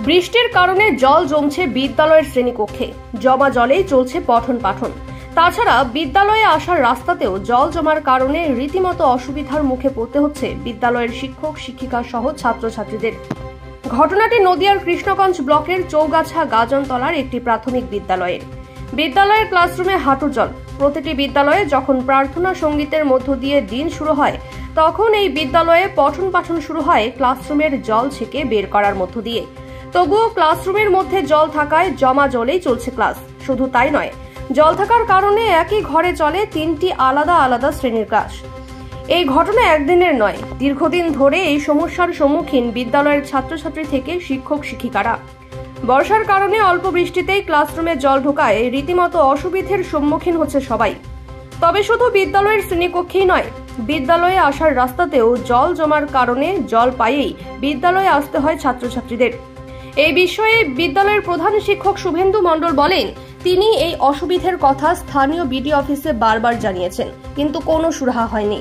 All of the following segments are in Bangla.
বৃষ্টির কারণে জল জমছে বিদ্যালয়ের শ্রেণীকক্ষে, জমা জলেই চলছে পঠন পাঠন। তাছাড়া বিদ্যালয়ে আসার রাস্তাতেও জল জমার কারণে রীতিমতো অসুবিধার মুখে পড়তে হচ্ছে বিদ্যালয়ের শিক্ষক শিক্ষিকা সহ ছাত্রছাত্রীদের। ঘটনাটি নদিয়ার কৃষ্ণগঞ্জ ব্লকের চৌগাছা গাজনতলার একটি প্রাথমিক বিদ্যালয়ের ক্লাসরুমে হাঁটু জল। প্রতিটি বিদ্যালয়ে যখন প্রার্থনা সঙ্গীতের মধ্য দিয়ে দিন শুরু হয়, তখন এই বিদ্যালয়ে পঠন পাঠন শুরু হয় ক্লাসরুমের জল ছেঁকে বের করার মধ্য দিয়ে। তবুও ক্লাসরুমের মধ্যে জল থাকায় জমা জলেই চলছে ক্লাস। শুধু তাই নয়, জল থাকার কারণে একই ঘরে চলে 3টি আলাদা আলাদা শ্রেণীর ক্লাস। এই ঘটনা একদিনের নয়, দীর্ঘদিন ধরে এই সমস্যার সম্মুখীন বিদ্যালয়ের ছাত্রছাত্রী থেকে শিক্ষক শিক্ষিকারা। বর্ষার কারণে অল্প বৃষ্টিতেই ক্লাসরুমে জল ঢোকায় রীতিমতো অসুবিধার সম্মুখীন হচ্ছে সবাই। তবে শুধু বিদ্যালয়ের শ্রেণীকক্ষেই নয়, বিদ্যালয়ে আসার রাস্তাতেও জল জমার কারণে জল পায়েই বিদ্যালয়ে আসতে হয় ছাত্রছাত্রীদের। এই বিষয়ে বিদ্যালয়ের প্রধান শিক্ষক শুভেন্দু মণ্ডল বলেন, তিনি এই অসুবিধার কথা স্থানীয় বিডি অফিসে বারবার জানিয়েছেন, কিন্তু কোনো সুরাহা হয়নি।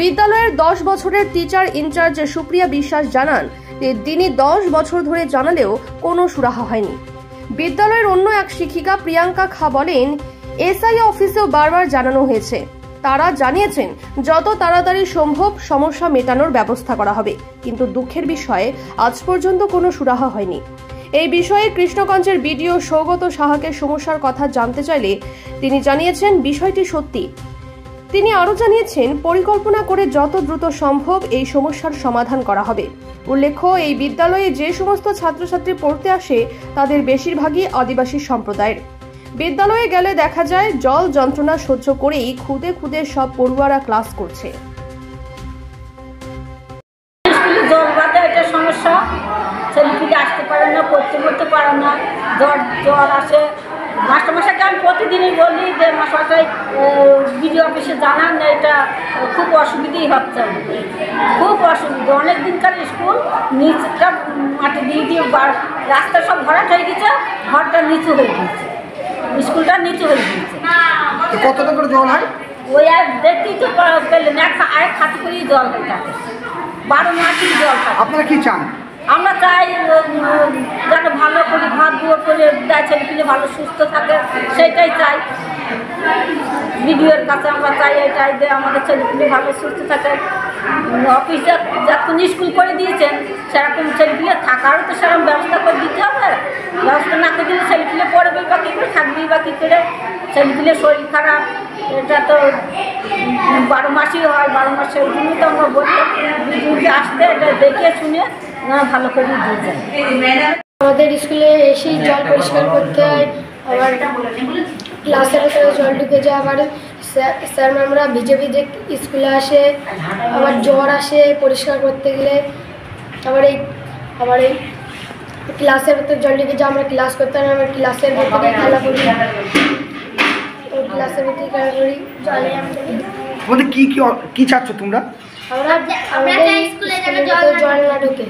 বিদ্যালয়ের 10 বছরের টিচার ইনচার্জ সুপ্রিয়া বিশ্বাস জানান, তিনি 10 বছর ধরে জানালেও কোনো সুরাহা হয়নি। বিদ্যালয়ের অন্য এক শিক্ষিকা প্রিয়াঙ্কা খা বলেন, এসআই অফিসেও বারবার জানানো হয়েছে। তারা জানিয়েছেন যত তাড়াতাড়ি সম্ভব সমস্যা মেটানোর ব্যবস্থা করা হবে, কিন্তু দুঃখের বিষয়ে আজ পর্যন্ত কোনো সুরাহা হয়নি। এই বিষয়ে কৃষ্ণগঞ্জের বিডিও সৌগত সাহাকে সমস্যার কথা জানতে চাইলে তিনি জানিয়েছেন বিষয়টি সত্যি। তিনি আরও জানিয়েছেন, পরিকল্পনা করে যত দ্রুত সম্ভব এই সমস্যার সমাধান করা হবে। উল্লেখ্য, এই বিদ্যালয়ে যে সমস্ত ছাত্রছাত্রী পড়তে আসে তাদের বেশিরভাগই আদিবাসী সম্প্রদায়ের। বিদ্যালয়ে গেলে দেখা যায় জল যন্ত্রণা সহ্য করেই খুদে খুদে সব পড়ুয়ারা ক্লাস করছে। সমস্যা, ছেলেপিলে আসতে পারে না, পড়তে পারে না, জ্বর আসে। মাস্টারমশাইকে আমি প্রতিদিনই বলি যে মাস্টারমশাই বিডিও অফিসে জানান, এটা খুব অসুবিধাই হচ্ছে, খুব অসুবিধা। অনেক দিনকার স্কুল নিচটা মাটি দিয়ে রাস্তা সব ভরাট হয়ে গেছে, ঘরটা নিচু হয়ে গেছে, স্কুলটা নিচু হয়ে গেছে। কতটা করে জল হয় ওই আর দেখতেই তো পেলেন, এক হাতে করেই জল হয়ে থাকে, 12 মাসই জল থাকে। আপনারা কি চান? আমরা চাই যেন ভালো করে ভাত দুয়ো করে দেয়, ছেলেপিলে ভালো সুস্থ থাকে, সেটাই চাই। বিডিওর কাছে আমরা চাই এটাই যে আমাদের ছেলেপিলে ভালো সুস্থ থাকে। অফিসে যখন স্কুল করে দিয়েছেন, সেরকম ছেলেপিলে থাকারও তো সেরকম ব্যবস্থা করে দিতে হবে। ব্যবস্থা না করে দিলে ছেলেপিলে পড়বেই বা কী করে, থাকবেই বা কী করে। ছেলেপিলের শরীর খারাপ, এটা তো 12 মাসই হয়, 12 মাসে। ওই জন্যই তো আমরা বলি বিডিওকে আসতে, এটা দেখে শুনে ভালো করে দিয়ে যায়। আমাদের স্কুলে এসেই জল পরিষ্কার করতে হয়, আবার ক্লাসের ভিতরে জল ঢুকে যায়, আবার স্যার ম্যামরা ভিজে ভিজে স্কুলে আসে, আবার জ্বর আসে পরিষ্কার করতে গেলে। আবার এই ক্লাসের ভিতরে জল ঢুকে যায়, আমরা ক্লাস করতে হয়, আমরা ক্লাসের ভিতরেই খেলা করি, ক্লাসের ভিতরে খেলা করি। জলে কি চাচ্ছ তোমরা? আমাদের স্কুলে জল না ঢুকে।